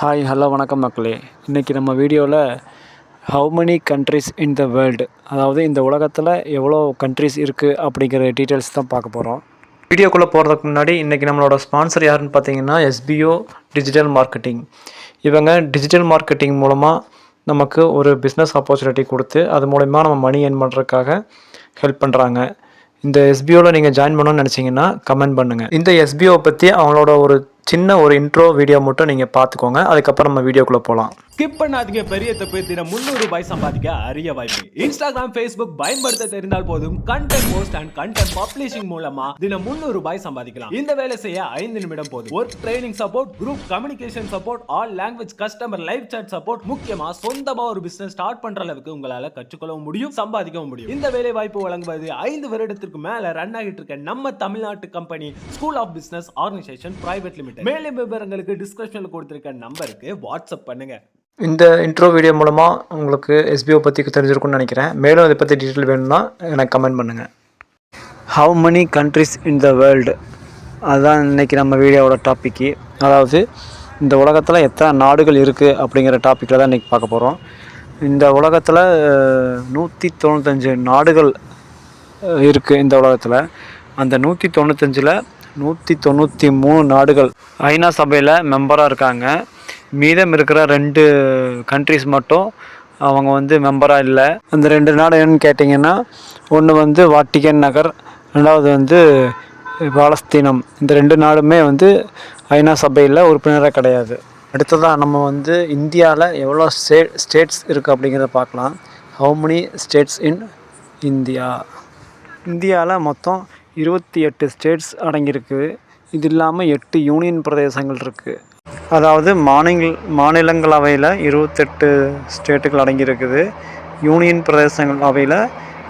Hi hello வணக்கம் மக்களே. இன்றைக்கி நம்ம வீடியோவில் how many countries in the world, அதாவது இந்த உலகத்தில் எவ்வளோ கண்ட்ரிஸ் இருக்குது அப்படிங்கிற டீட்டெயில்ஸ் தான் பார்க்க போகிறோம். வீடியோக்குள்ளே போகிறதுக்கு முன்னாடி இன்றைக்கி நம்மளோட ஸ்பான்சர் யாருன்னு பார்த்தீங்கன்னா எஸ்பிஓ டிஜிட்டல் மார்க்கெட்டிங். இவங்க டிஜிட்டல் மார்க்கெட்டிங் மூலமாக நமக்கு ஒரு பிஸ்னஸ் ஆப்பர்ச்சுனிட்டி கொடுத்து அது மூலமா நம்ம மணி ஏர்ன் பண்ணுறதுக்காக ஹெல்ப் பண்ணுறாங்க. இந்த எஸ்பிஓவில் நீங்கள் ஜாயின் பண்ணணும்னு நினச்சிங்கன்னா கமெண்ட் பண்ணுங்கள். இந்த எஸ்பிஓ பற்றி அவங்களோட ஒரு சின்ன ஒரு இன்ட்ரோ வீடியோ மட்டும் நீங்கள் பார்த்துக்கோங்க. அதுக்கப்புறம் நம்ம வீடியோக்குள்ளே போகலாம். ஸ்கிப் பண்ணாதீங்க. பெரிய தப்பு. தினம் 300 ரூபாய் சம்பாதிக்க அரிய வாய்ப்பு. இன்ஸ்டாகிராம், ஃபேஸ்புக் பயன்படுத்த தெரிந்தால் போதும் content post and content publishing மூலமா தினம் 300 ரூபாய் சம்பாதிக்கலாம். இந்த வேலை செய்ய 5 நிமிடம் போதும். Work training support, group communication support, all language customer live chat support, முக்கியமா சொந்தமா ஒரு பிசினஸ் ஸ்டார்ட் பண்ற அளவுக்கு உங்களால கற்றுக்கொள்ளவும் முடியும், சம்பாதிக்கவும் முடியும். இந்த வேலை வாய்ப்பு வழங்குவது 5 வருடத்திற்கு மேல ரன் ஆகிட்டு இருக்க நம்ம தமிழ்நாட்டு company school of business organization private limited. மேலும் விவரங்களுக்கு டிஸ்கிரிப்ஷன்ல கொடுத்திருக்க நம்பருக்கு வாட்ஸ்அப் பண்ணுங்க. இந்த இன்ட்ரோ வீடியோ மூலமாக உங்களுக்கு எஸ்பிஓ பற்றி தெரிஞ்சிருக்கும்னு நினைக்கிறேன். மேலும் இதை பற்றி டீட்டெயில் வேணும்னா எனக்கு கமெண்ட் பண்ணுங்கள். How many countries in the world, அதுதான் இன்றைக்கி நம்ம வீடியோவோட டாப்பிக்கு. அதாவது இந்த உலகத்தில் எத்தனை நாடுகள் இருக்குது அப்படிங்கிற டாப்பிக்கில் தான் இன்றைக்கி பார்க்க போகிறோம். இந்த உலகத்தில் 195 நாடுகள் இருக்குது. இந்த உலகத்தில் அந்த 195ல் 193 நாடுகள் ஐநா சபையில் மெம்பராக இருக்காங்க. மீதம் இருக்கிற 2 கண்ட்ரிஸ் மட்டும் அவங்க வந்து மெம்பராக இல்லை. அந்த 2 நாடு என்னன்னு கேட்டிங்கன்னா, ஒன்று வந்து வாட்டிகன் நகர், ரெண்டாவது வந்து பாலஸ்தீனம். இந்த 2 நாடுமே வந்து ஐநா சபையில் உறுப்பினராக கிடையாது. அடுத்ததாக நம்ம வந்து இந்தியாவில் எவ்வளோ ஸ்டேட்ஸ் இருக்குது அப்படிங்கிறத பார்க்கலாம். How many states in India. இந்தியாவில் மொத்தம் 28 ஸ்டேட்ஸ் அடங்கியிருக்கு. இது இல்லாமல் 8 யூனியன் பிரதேசங்கள் இருக்குது. அதாவது மாநிலங்களவையில் 28 ஸ்டேட்டுகள் அடங்கியிருக்குது. யூனியன் பிரதேசங்கள் அவையில்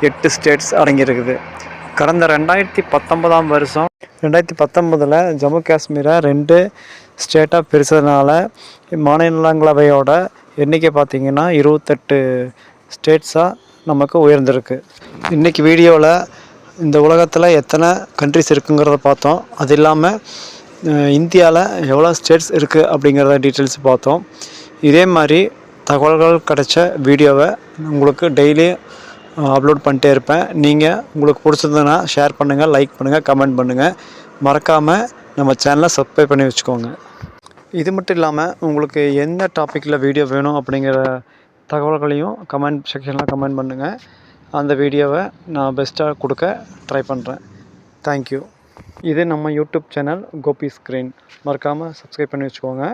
8 ஸ்டேட்ஸ் அடங்கியிருக்குது. கடந்த 2019 ஜம்மு காஷ்மீரை 2 ஸ்டேட்டாக பிரித்ததுனால மாநிலங்களவையோட எண்ணிக்கை பார்த்திங்கன்னா 28 ஸ்டேட்ஸாக நமக்கு உயர்ந்திருக்கு. இன்றைக்கி வீடியோவில் இந்த உலகத்தில் எத்தனை கண்ட்ரிஸ் இருக்குங்கிறத பார்த்தோம். அது இல்லாமல் இந்தியாவில் எவ்வளோ ஸ்டேட்ஸ் இருக்குது அப்படிங்கிறத டீட்டெயில்ஸ் பார்த்தோம். இதே மாதிரி தகவல்கள் கிடைச்ச வீடியோவை உங்களுக்கு டெய்லி அப்லோட் பண்ணிட்டே இருப்பேன். நீங்கள் உங்களுக்கு பிடிச்சிருந்ததுன்னா ஷேர் பண்ணுங்கள், லைக் பண்ணுங்கள், கமெண்ட் பண்ணுங்கள். மறக்காமல் நம்ம சேனலை சப்ஸ்கிரைப் பண்ணி வச்சுக்கோங்க. இது மட்டும் இல்லாமல் உங்களுக்கு எந்த டாப்பிக்கில் வீடியோ வேணும் அப்படிங்கிற தகவல்களையும் கமெண்ட் செக்ஷனில் கமெண்ட் பண்ணுங்கள். அந்த வீடியோவை நான் பெஸ்ட்டாக கொடுக்க ட்ரை பண்ணுறேன். தேங்க்யூ. இது நம்ம யூடியூப் சேனல் கோபி ஸ்க்ரீன். மறக்காமல் சப்ஸ்கிரைப் பண்ணி வச்சுக்கோங்க.